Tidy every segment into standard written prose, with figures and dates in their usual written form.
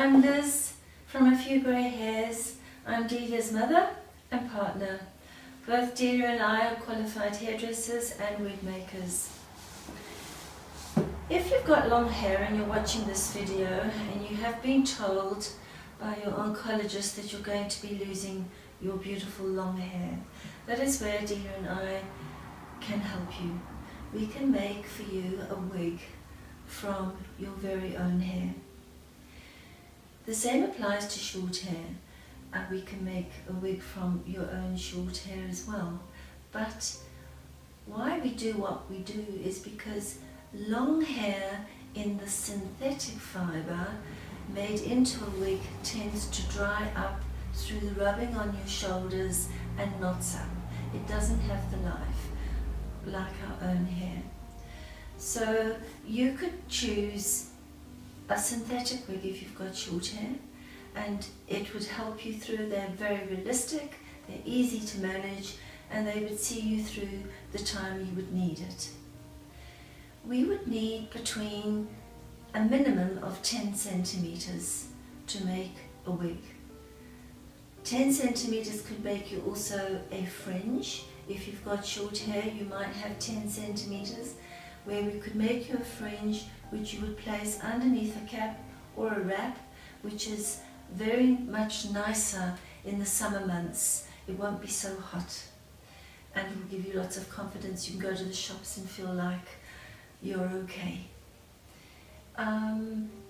I'm Liz from A Few Grey Hairs. I'm Delia's mother and partner. Both Delia and I are qualified hairdressers and wig makers. If you've got long hair and you're watching this video and you have been told by your oncologist that you're going to be losing your beautiful long hair, that is where Delia and I can help you. We can make for you a wig from your very own hair. The same applies to short hair. We can make a wig from your own short hair as well. But why we do what we do is because long hair in the synthetic fibre made into a wig tends to dry up through the rubbing on your shoulders and knots up. It doesn't have the life like our own hair. So you could choose a synthetic wig if you've got short hair, and it would help you through. They're very realistic, they're easy to manage, and they would see you through the time you would need it. We would need between a minimum of 10 centimeters to make a wig. 10 centimeters could make you also a fringe. If you've got short hair, you might have 10 centimeters, where we could make you a fringe which you would place underneath a cap or a wrap, which is very much nicer in the summer months. It won't be so hot, and it will give you lots of confidence. You can go to the shops and feel like you're okay.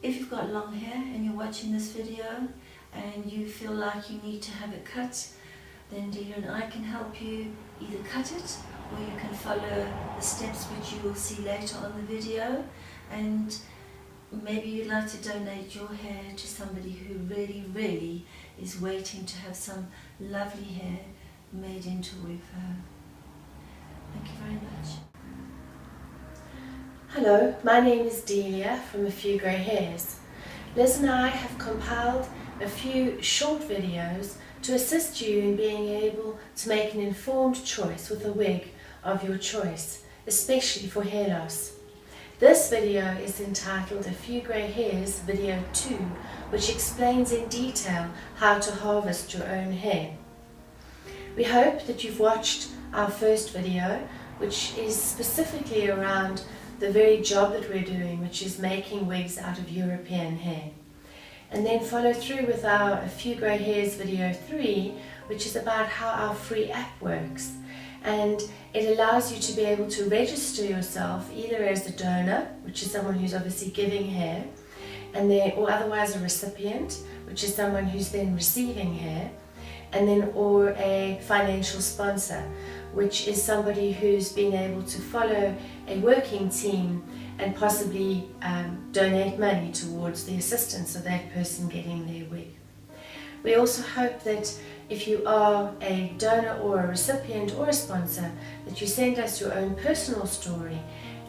If you've got long hair and you're watching this video and you feel like you need to have it cut, then Delia and I can help you either cut it, or you can follow the steps which you will see later on the video, and maybe you'd like to donate your hair to somebody who really is waiting to have some lovely hair made into a wig for her. Thank you very much. Hello, my name is Delia from A Few Grey Hairs. Liz and I have compiled a few short videos to assist you in being able to make an informed choice with a wig of your choice, especially for hair loss. This video is entitled A Few Grey Hairs Video 2, which explains in detail how to harvest your own hair. We hope that you've watched our first video, which is specifically around the very job that we're doing, which is making wigs out of European hair. And then follow through with our A Few Grey Hairs Video 3, which is about how our free app works. And it allows you to be able to register yourself either as a donor, which is someone who's obviously giving hair, or otherwise a recipient, which is someone who's then receiving hair, or a financial sponsor, which is somebody who's been able to follow a working team and possibly donate money towards the assistance of that person getting their wig. We also hope that if you are a donor or a recipient or a sponsor, that you send us your own personal story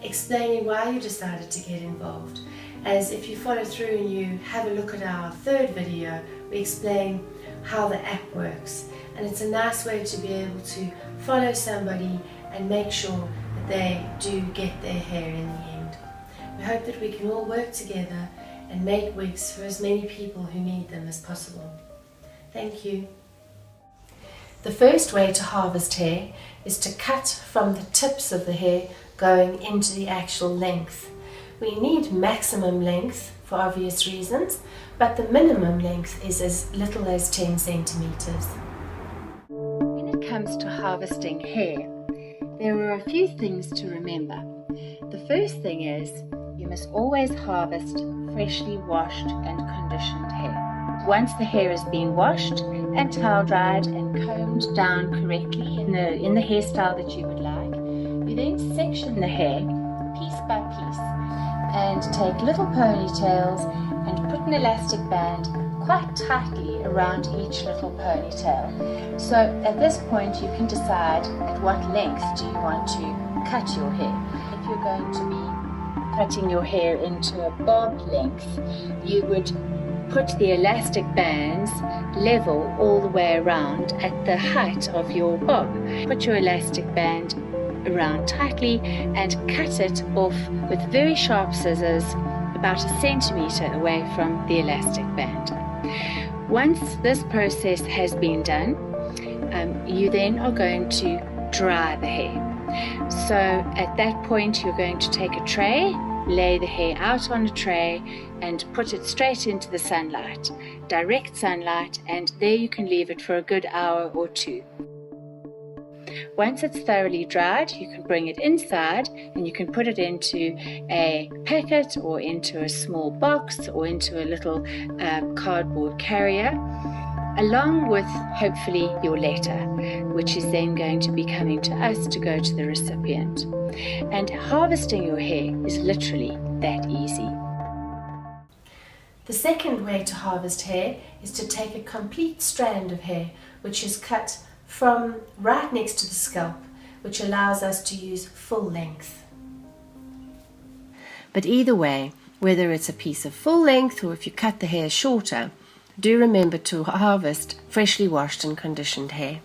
explaining why you decided to get involved. As if you follow through and you have a look at our third video, we explain how the app works, and it's a nice way to be able to follow somebody and make sure that they do get their hair in the end. We hope that we can all work together and make wigs for as many people who need them as possible. Thank you. The first way to harvest hair is to cut from the tips of the hair going into the actual length. We need maximum length for obvious reasons, but the minimum length is as little as 10 centimeters. When it comes to harvesting hair, there are a few things to remember. The first thing is you must always harvest freshly washed and conditioned hair. Once the hair has been washed and towel dried and combed down correctly in the hairstyle that you would like, you then section the hair piece by piece and take little ponytails and put an elastic band quite tightly around each little ponytail. So at this point you can decide at what length do you want to cut your hair. If you're going to be cutting your hair into a bob length, you would put the elastic bands level all the way around at the height of your bob. Put your elastic band around tightly and cut it off with very sharp scissors about 1 centimetre away from the elastic band. Once this process has been done, you then are going to dry the hair. So at that point you're going to take a tray, lay the hair out on a tray and put it straight into the sunlight, direct sunlight, and there you can leave it for a good hour or two. Once it's thoroughly dried, you can bring it inside and you can put it into a packet or into a small box or into a little cardboard carrier, along with hopefully your letter, which is then going to be coming to us to go to the recipient. And harvesting your hair is literally that easy. The second way to harvest hair is to take a complete strand of hair which is cut from right next to the scalp, which allows us to use full length. But either way, whether it's a piece of full length or if you cut the hair shorter, do remember to harvest freshly washed and conditioned hair.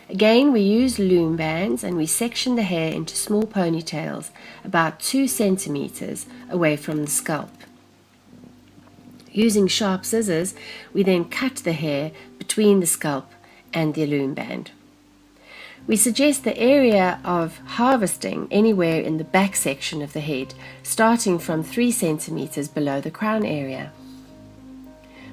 Again, we use loom bands and we section the hair into small ponytails about 2 centimeters away from the scalp. Using sharp scissors, we then cut the hair between the scalp and the loom band. We suggest the area of harvesting anywhere in the back section of the head, starting from 3 centimeters below the crown area.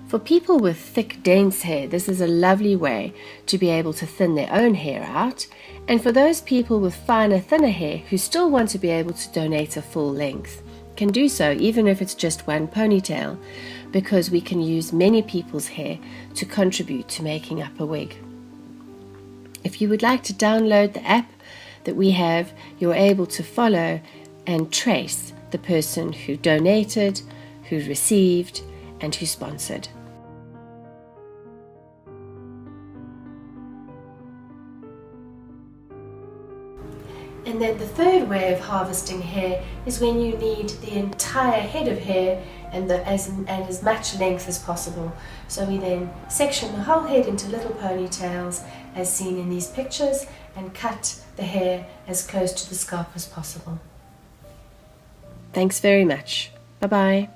For people with thick, dense hair, this is a lovely way to be able to thin their own hair out, and for those people with finer, thinner hair who still want to be able to donate a full length, can do so even if it's just one ponytail, because we can use many people's hair to contribute to making up a wig. If you would like to download the app that we have, you're able to follow and trace the person who donated, who received, and who sponsored. And then the third way of harvesting hair is when you need the entire head of hair and as much length as possible. So we then section the whole head into little ponytails as seen in these pictures and cut the hair as close to the scalp as possible. Thanks very much. Bye-bye.